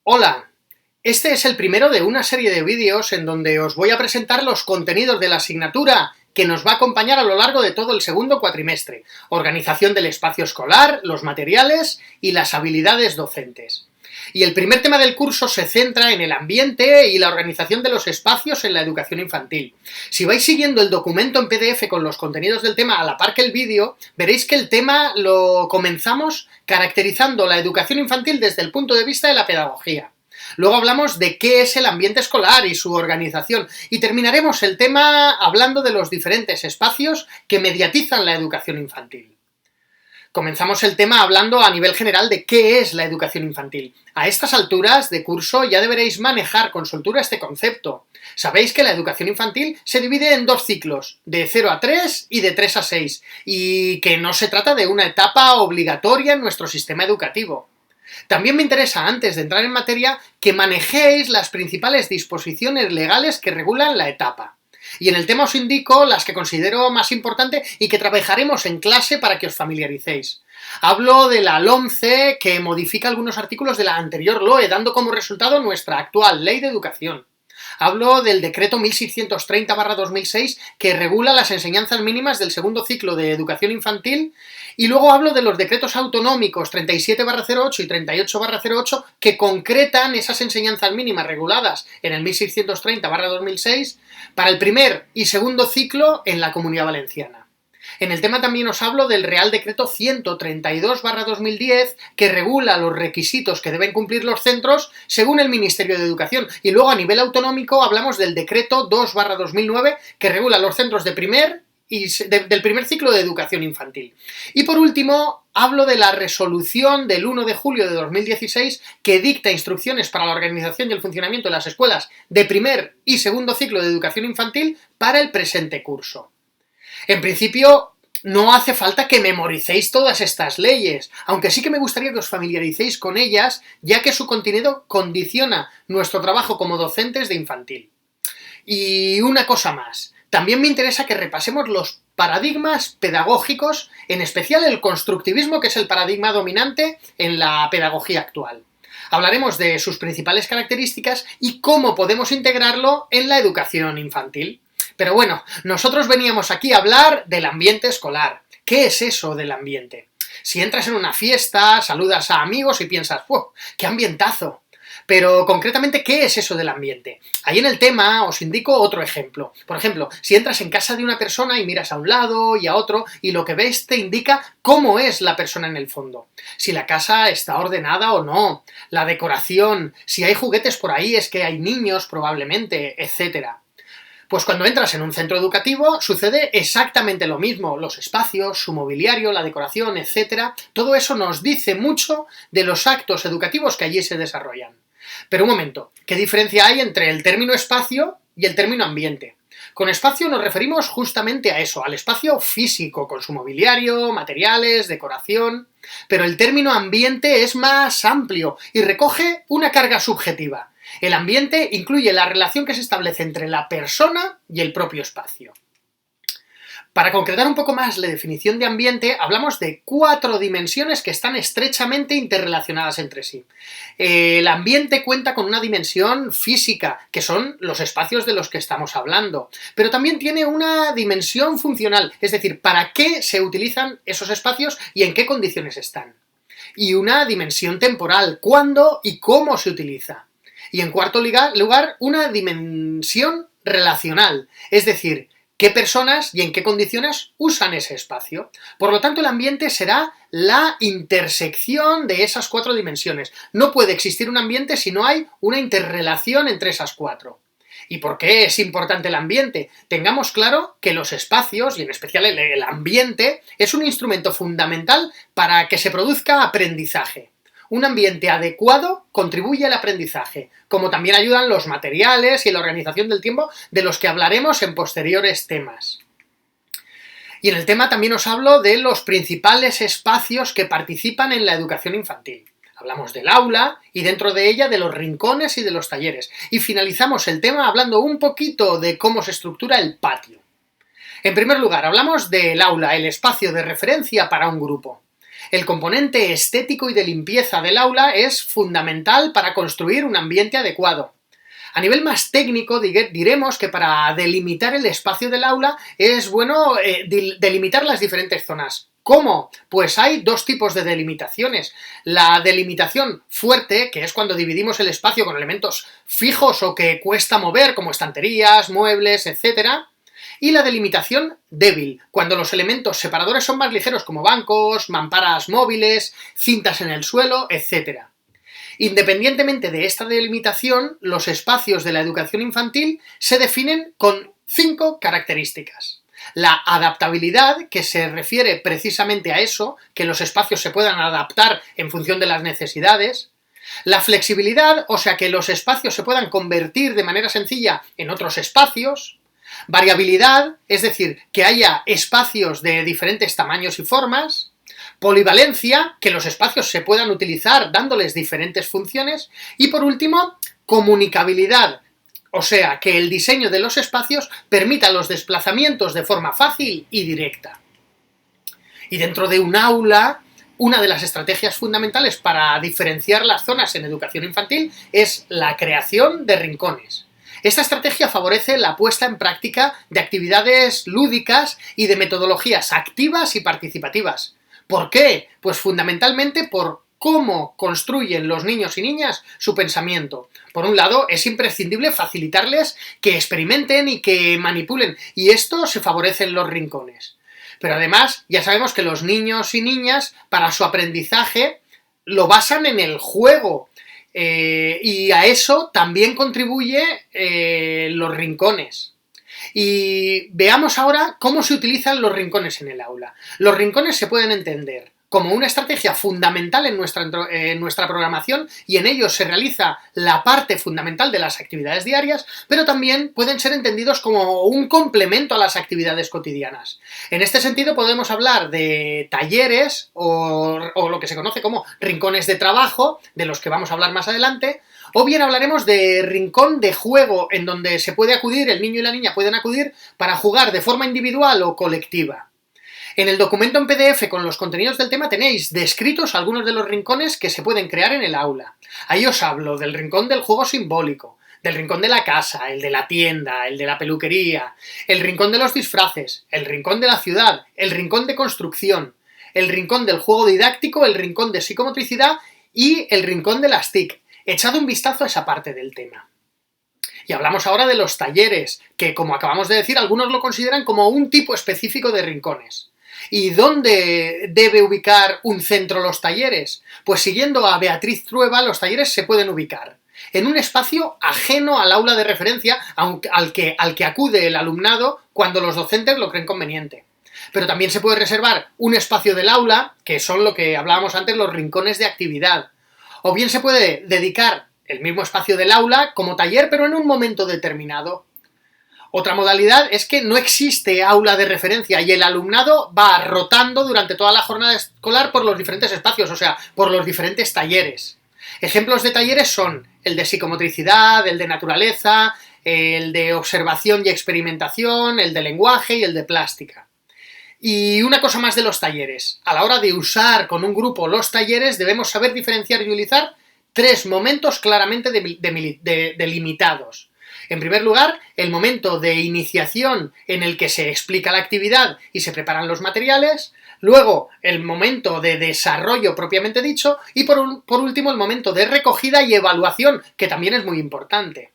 Hola, este es el primero de una serie de vídeos en donde os voy a presentar los contenidos de la asignatura que nos va a acompañar a lo largo de todo el segundo cuatrimestre: organización del espacio escolar, los materiales y las habilidades docentes. Y el primer tema del curso se centra en el ambiente y la organización de los espacios en la educación infantil. Si vais siguiendo el documento en PDF con los contenidos del tema a la par que el vídeo, veréis que el tema lo comenzamos caracterizando la educación infantil desde el punto de vista de la pedagogía. Luego hablamos de qué es el ambiente escolar y su organización, y terminaremos el tema hablando de los diferentes espacios que mediatizan la educación infantil. Comenzamos el tema hablando a nivel general de qué es la educación infantil. A estas alturas de curso ya deberéis manejar con soltura este concepto. Sabéis que la educación infantil se divide en dos ciclos, de 0 a 3 y de 3 a 6, y que no se trata de una etapa obligatoria en nuestro sistema educativo. También me interesa, antes de entrar en materia, que manejéis las principales disposiciones legales que regulan la etapa. Y en el tema os indico las que considero más importantes y que trabajaremos en clase para que os familiaricéis. Hablo de la LOMCE, que modifica algunos artículos de la anterior LOE, dando como resultado nuestra actual Ley de Educación. Hablo del decreto 1630/2006, que regula las enseñanzas mínimas del segundo ciclo de educación infantil, y luego hablo de los decretos autonómicos 37/08 y 38/08, que concretan esas enseñanzas mínimas reguladas en el 1630/2006 para el primer y segundo ciclo en la Comunidad Valenciana. En el tema también os hablo del Real Decreto 132/2010, que regula los requisitos que deben cumplir los centros según el Ministerio de Educación. Y luego, a nivel autonómico, hablamos del Decreto 2/2009, que regula los centros del primer ciclo de educación infantil. Y por último, hablo de la resolución del 1 de julio de 2016, que dicta instrucciones para la organización y el funcionamiento de las escuelas de primer y segundo ciclo de educación infantil para el presente curso. En principio, no hace falta que memoricéis todas estas leyes, aunque sí que me gustaría que os familiaricéis con ellas, ya que su contenido condiciona nuestro trabajo como docentes de infantil. Y una cosa más, también me interesa que repasemos los paradigmas pedagógicos, en especial el constructivismo, que es el paradigma dominante en la pedagogía actual. Hablaremos de sus principales características y cómo podemos integrarlo en la educación infantil. Pero bueno, nosotros veníamos aquí a hablar del ambiente escolar. ¿Qué es eso del ambiente? Si entras en una fiesta, saludas a amigos y piensas, ¡wow! ¡Qué ambientazo! Pero concretamente, ¿qué es eso del ambiente? Ahí en el tema os indico otro ejemplo. Por ejemplo, si entras en casa de una persona y miras a un lado y a otro, y lo que ves te indica cómo es la persona en el fondo. Si la casa está ordenada o no, la decoración, si hay juguetes por ahí es que hay niños probablemente, etcétera. Pues cuando entras en un centro educativo sucede exactamente lo mismo. Los espacios, su mobiliario, la decoración, etcétera, todo eso nos dice mucho de los actos educativos que allí se desarrollan. Pero un momento, ¿qué diferencia hay entre el término espacio y el término ambiente? Con espacio nos referimos justamente a eso, al espacio físico, con su mobiliario, materiales, decoración. Pero el término ambiente es más amplio y recoge una carga subjetiva. El ambiente incluye la relación que se establece entre la persona y el propio espacio. Para concretar un poco más la definición de ambiente, hablamos de 4 dimensiones que están estrechamente interrelacionadas entre sí. El ambiente cuenta con una dimensión física, que son los espacios de los que estamos hablando, pero también tiene una dimensión funcional, es decir, para qué se utilizan esos espacios y en qué condiciones están. Y una dimensión temporal, cuándo y cómo se utiliza. Y en cuarto lugar, una dimensión relacional, es decir, qué personas y en qué condiciones usan ese espacio. Por lo tanto, el ambiente será la intersección de esas 4 dimensiones. No puede existir un ambiente si no hay una interrelación entre esas 4. ¿Y por qué es importante el ambiente? Tengamos claro que los espacios, y en especial el ambiente, es un instrumento fundamental para que se produzca aprendizaje. Un ambiente adecuado contribuye al aprendizaje, como también ayudan los materiales y la organización del tiempo, de los que hablaremos en posteriores temas. Y en el tema también os hablo de los principales espacios que participan en la educación infantil. Hablamos del aula y dentro de ella de los rincones y de los talleres. Y finalizamos el tema hablando un poquito de cómo se estructura el patio. En primer lugar, hablamos del aula, el espacio de referencia para un grupo. El componente estético y de limpieza del aula es fundamental para construir un ambiente adecuado. A nivel más técnico, diremos que para delimitar el espacio del aula es bueno delimitar las diferentes zonas. ¿Cómo? Pues hay dos tipos de delimitaciones. La delimitación fuerte, que es cuando dividimos el espacio con elementos fijos o que cuesta mover, como estanterías, muebles, etc. Y la delimitación débil, cuando los elementos separadores son más ligeros, como bancos, mamparas móviles, cintas en el suelo, etc. Independientemente de esta delimitación, los espacios de la educación infantil se definen con 5 características. La adaptabilidad, que se refiere precisamente a eso, que los espacios se puedan adaptar en función de las necesidades. La flexibilidad, o sea, que los espacios se puedan convertir de manera sencilla en otros espacios. Variabilidad, es decir, que haya espacios de diferentes tamaños y formas. Polivalencia, que los espacios se puedan utilizar dándoles diferentes funciones. Y por último, comunicabilidad, o sea, que el diseño de los espacios permita los desplazamientos de forma fácil y directa. Y dentro de un aula, una de las estrategias fundamentales para diferenciar las zonas en educación infantil es la creación de rincones. Esta estrategia favorece la puesta en práctica de actividades lúdicas y de metodologías activas y participativas. ¿Por qué? Pues fundamentalmente por cómo construyen los niños y niñas su pensamiento. Por un lado, es imprescindible facilitarles que experimenten y que manipulen, y esto se favorece en los rincones. Pero además, ya sabemos que los niños y niñas, para su aprendizaje, lo basan en el juego, y a eso también contribuye los rincones. Y veamos ahora cómo se utilizan los rincones en el aula. Los rincones se pueden entender como una estrategia fundamental en nuestra programación, y en ellos se realiza la parte fundamental de las actividades diarias, pero también pueden ser entendidos como un complemento a las actividades cotidianas. En este sentido podemos hablar de talleres o lo que se conoce como rincones de trabajo, de los que vamos a hablar más adelante, o bien hablaremos de rincón de juego, en donde se puede acudir, el niño y la niña pueden acudir para jugar de forma individual o colectiva. En el documento en PDF con los contenidos del tema tenéis descritos algunos de los rincones que se pueden crear en el aula. Ahí os hablo del rincón del juego simbólico, del rincón de la casa, el de la tienda, el de la peluquería, el rincón de los disfraces, el rincón de la ciudad, el rincón de construcción, el rincón del juego didáctico, el rincón de psicomotricidad y el rincón de las TIC. Echad un vistazo a esa parte del tema. Y hablamos ahora de los talleres, que como acabamos de decir, algunos lo consideran como un tipo específico de rincones. ¿Y dónde debe ubicar un centro los talleres? Pues siguiendo a Beatriz Trueba, los talleres se pueden ubicar en un espacio ajeno al aula de referencia al que acude el alumnado cuando los docentes lo creen conveniente. Pero también se puede reservar un espacio del aula, que son lo que hablábamos antes, los rincones de actividad. O bien se puede dedicar el mismo espacio del aula como taller, pero en un momento determinado. Otra modalidad es que no existe aula de referencia y el alumnado va rotando durante toda la jornada escolar por los diferentes espacios, o sea, por los diferentes talleres. Ejemplos de talleres son el de psicomotricidad, el de naturaleza, el de observación y experimentación, el de lenguaje y el de plástica. Y una cosa más de los talleres. A la hora de usar con un grupo los talleres debemos saber diferenciar y utilizar 3 momentos claramente delimitados. En primer lugar, el momento de iniciación en el que se explica la actividad y se preparan los materiales. Luego, el momento de desarrollo propiamente dicho. Y por último, el momento de recogida y evaluación, que también es muy importante.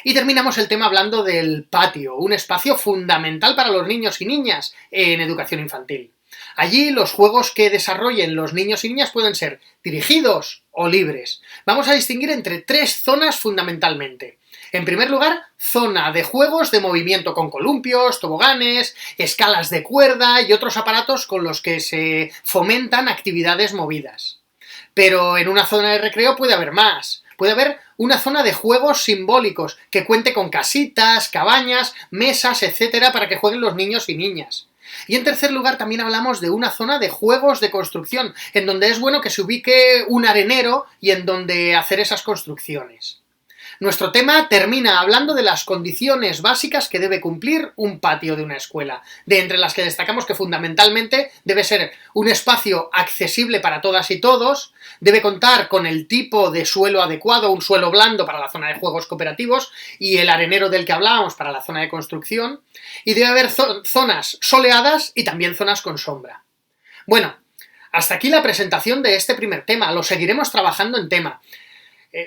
Y terminamos el tema hablando del patio, un espacio fundamental para los niños y niñas en educación infantil. Allí los juegos que desarrollen los niños y niñas pueden ser dirigidos o libres. Vamos a distinguir entre 3 zonas fundamentalmente. En primer lugar, zona de juegos de movimiento con columpios, toboganes, escalas de cuerda y otros aparatos con los que se fomentan actividades movidas. Pero en una zona de recreo puede haber más. Puede haber una zona de juegos simbólicos que cuente con casitas, cabañas, mesas, etcétera, para que jueguen los niños y niñas. Y en tercer lugar también hablamos de una zona de juegos de construcción, en donde es bueno que se ubique un arenero y en donde hacer esas construcciones. Nuestro tema termina hablando de las condiciones básicas que debe cumplir un patio de una escuela, de entre las que destacamos que fundamentalmente debe ser un espacio accesible para todas y todos, debe contar con el tipo de suelo adecuado, un suelo blando para la zona de juegos cooperativos y el arenero del que hablábamos para la zona de construcción, y debe haber zonas soleadas y también zonas con sombra. Bueno, hasta aquí la presentación de este primer tema, lo seguiremos trabajando en tema.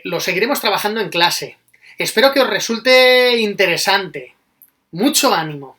Lo seguiremos trabajando en clase. Espero que os resulte interesante. Mucho ánimo.